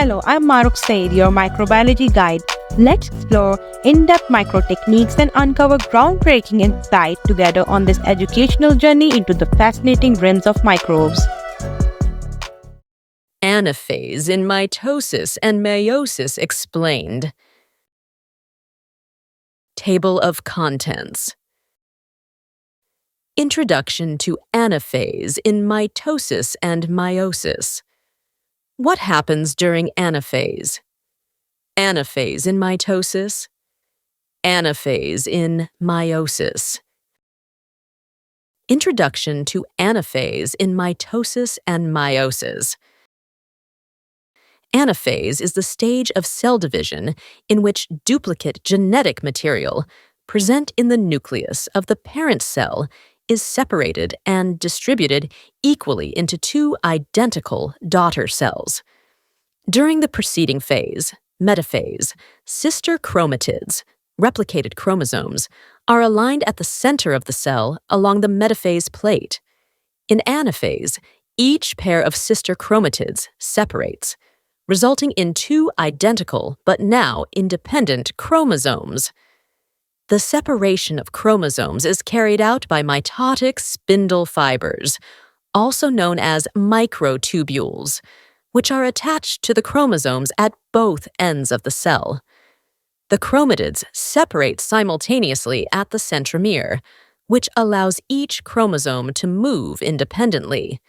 Hello, I'm Maruk Said, your microbiology guide. Let's explore in-depth micro techniques and uncover groundbreaking insight together on this educational journey into the fascinating realms of microbes. Anaphase in Mitosis and Meiosis Explained. Table of Contents. Introduction to anaphase in mitosis and meiosis. What happens during anaphase? Anaphase in mitosis. Anaphase in meiosis. Introduction to anaphase in mitosis and meiosis. Anaphase is the stage of cell division in which duplicate genetic material present in the nucleus of the parent cell is separated and distributed equally into two identical daughter cells. During the preceding phase, metaphase, sister chromatids, replicated chromosomes, are aligned at the center of the cell along the metaphase plate. In anaphase, each pair of sister chromatids separates, resulting in two identical but now independent chromosomes. The separation of chromosomes is carried out by mitotic spindle fibers, also known as microtubules, which are attached to the chromosomes at both ends of the cell. The chromatids separate simultaneously at the centromere, which allows each chromosome to move independently.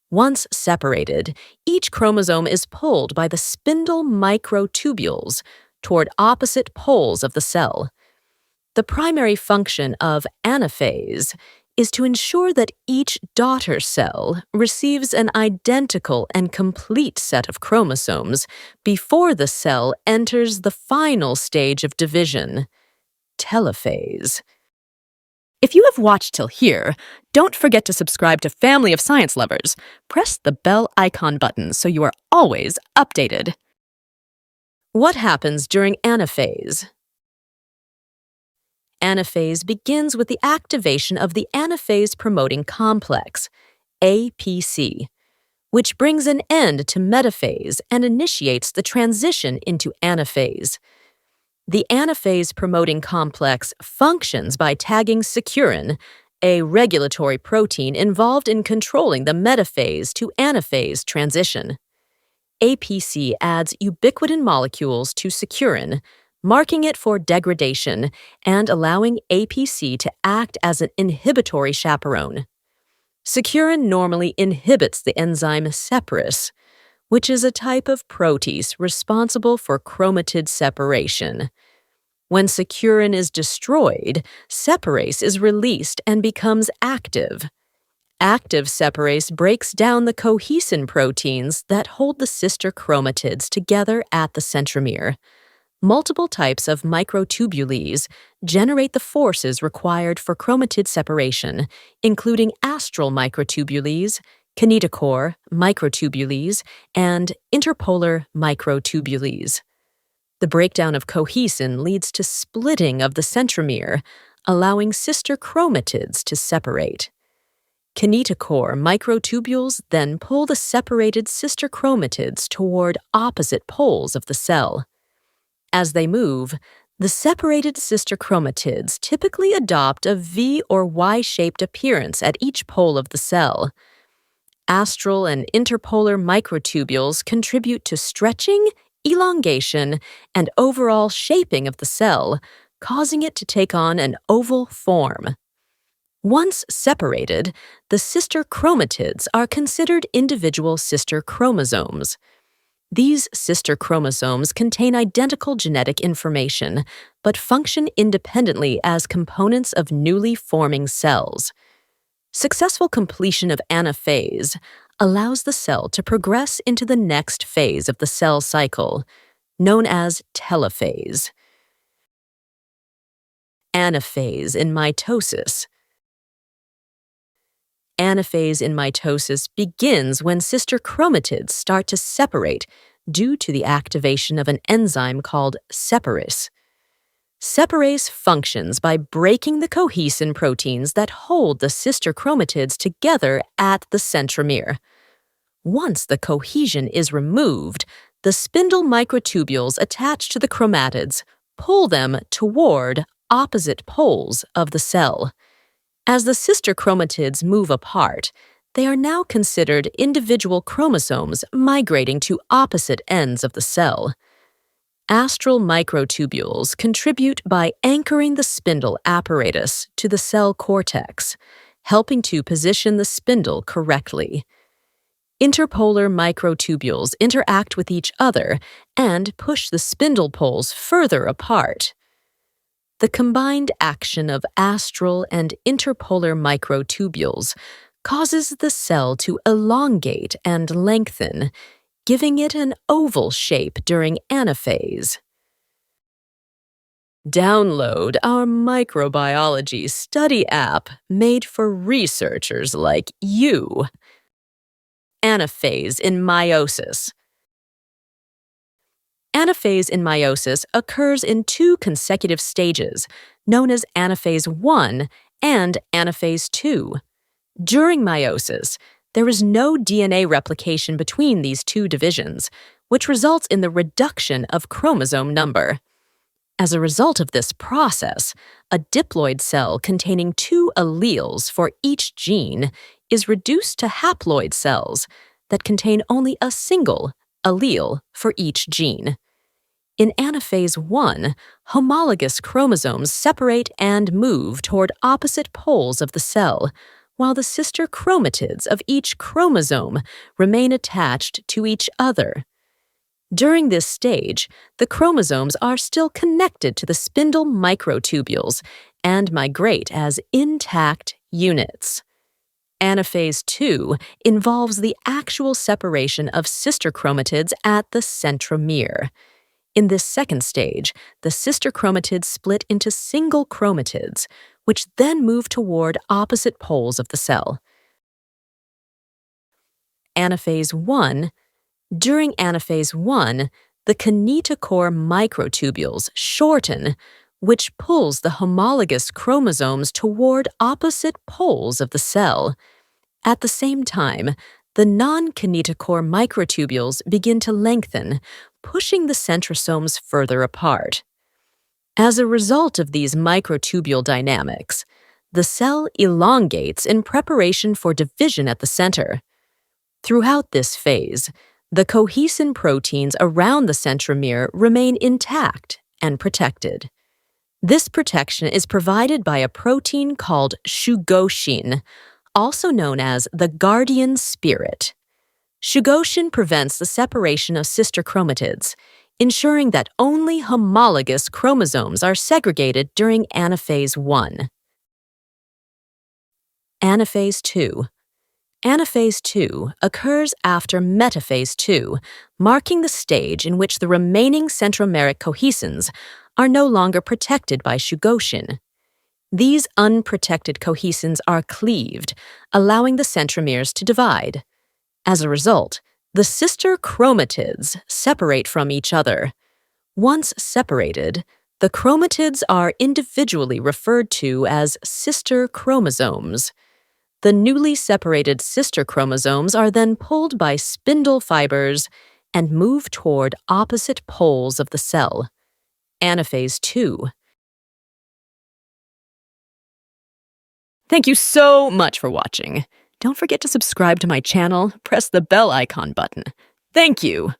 Once separated, each chromosome is pulled by the spindle microtubules toward opposite poles of the cell. The primary function of anaphase is to ensure that each daughter cell receives an identical and complete set of chromosomes before the cell enters the final stage of division, telophase. If you have watched till here, don't forget to subscribe to Family of Science Lovers. Press the bell icon button so you are always updated. What happens during anaphase? Anaphase begins with the activation of the anaphase-promoting complex, APC, which brings an end to metaphase and initiates the transition into anaphase. The anaphase-promoting complex functions by tagging securin, a regulatory protein involved in controlling the metaphase to anaphase transition. APC adds ubiquitin molecules to securin, marking it for degradation and allowing APC to act as an inhibitory chaperone. Securin normally inhibits the enzyme separase, which is a type of protease responsible for chromatid separation. When securin is destroyed, separase is released and becomes active. Active separase breaks down the cohesin proteins that hold the sister chromatids together at the centromere. Multiple types of microtubules generate the forces required for chromatid separation, including astral microtubules, kinetochore microtubules, and interpolar microtubules. The breakdown of cohesin leads to splitting of the centromere, allowing sister chromatids to separate. Kinetochore microtubules then pull the separated sister chromatids toward opposite poles of the cell. As they move, the separated sister chromatids typically adopt a V or Y-shaped appearance at each pole of the cell. Astral and interpolar microtubules contribute to stretching, elongation, and overall shaping of the cell, causing it to take on an oval form. Once separated, the sister chromatids are considered individual sister chromosomes. These sister chromosomes contain identical genetic information, but function independently as components of newly forming cells. Successful completion of anaphase allows the cell to progress into the next phase of the cell cycle, known as telophase. Anaphase in mitosis. Anaphase in mitosis begins when sister chromatids start to separate due to the activation of an enzyme called separase. Separase functions by breaking the cohesin proteins that hold the sister chromatids together at the centromere. Once the cohesion is removed, the spindle microtubules attached to the chromatids pull them toward opposite poles of the cell. As the sister chromatids move apart, they are now considered individual chromosomes migrating to opposite ends of the cell. Astral microtubules contribute by anchoring the spindle apparatus to the cell cortex, helping to position the spindle correctly. Interpolar microtubules interact with each other and push the spindle poles further apart. The combined action of astral and interpolar microtubules causes the cell to elongate and lengthen, giving it an oval shape during anaphase. Download our microbiology study app made for researchers like you. Anaphase in meiosis. Anaphase in meiosis occurs in two consecutive stages, known as Anaphase I and Anaphase II. During meiosis, there is no DNA replication between these two divisions, which results in the reduction of chromosome number. As a result of this process, a diploid cell containing two alleles for each gene is reduced to haploid cells that contain only a single allele for each gene. In Anaphase I, homologous chromosomes separate and move toward opposite poles of the cell, while the sister chromatids of each chromosome remain attached to each other. During this stage, the chromosomes are still connected to the spindle microtubules and migrate as intact units. Anaphase II involves the actual separation of sister chromatids at the centromere. In this second stage, the sister chromatids split into single chromatids, which then move toward opposite poles of the cell. Anaphase I. During Anaphase I, the kinetochore microtubules shorten, which pulls the homologous chromosomes toward opposite poles of the cell. At the same time, the non-kinetochore microtubules begin to lengthen, pushing the centrosomes further apart. As a result of these microtubule dynamics, the cell elongates in preparation for division at the center. Throughout this phase, the cohesin proteins around the centromere remain intact and protected. This protection is provided by a protein called Shugoshin, also known as the guardian spirit. Shugoshin prevents the separation of sister chromatids, ensuring that only homologous chromosomes are segregated during Anaphase I. Anaphase II. Anaphase II occurs after metaphase II, marking the stage in which the remaining centromeric cohesins are no longer protected by Shugoshin. These unprotected cohesins are cleaved, allowing the centromeres to divide. As a result, the sister chromatids separate from each other. Once separated, the chromatids are individually referred to as sister chromosomes. The newly separated sister chromosomes are then pulled by spindle fibers and move toward opposite poles of the cell. Anaphase II. Thank you so much for watching. Don't forget to subscribe to my channel, press the bell icon button. Thank you!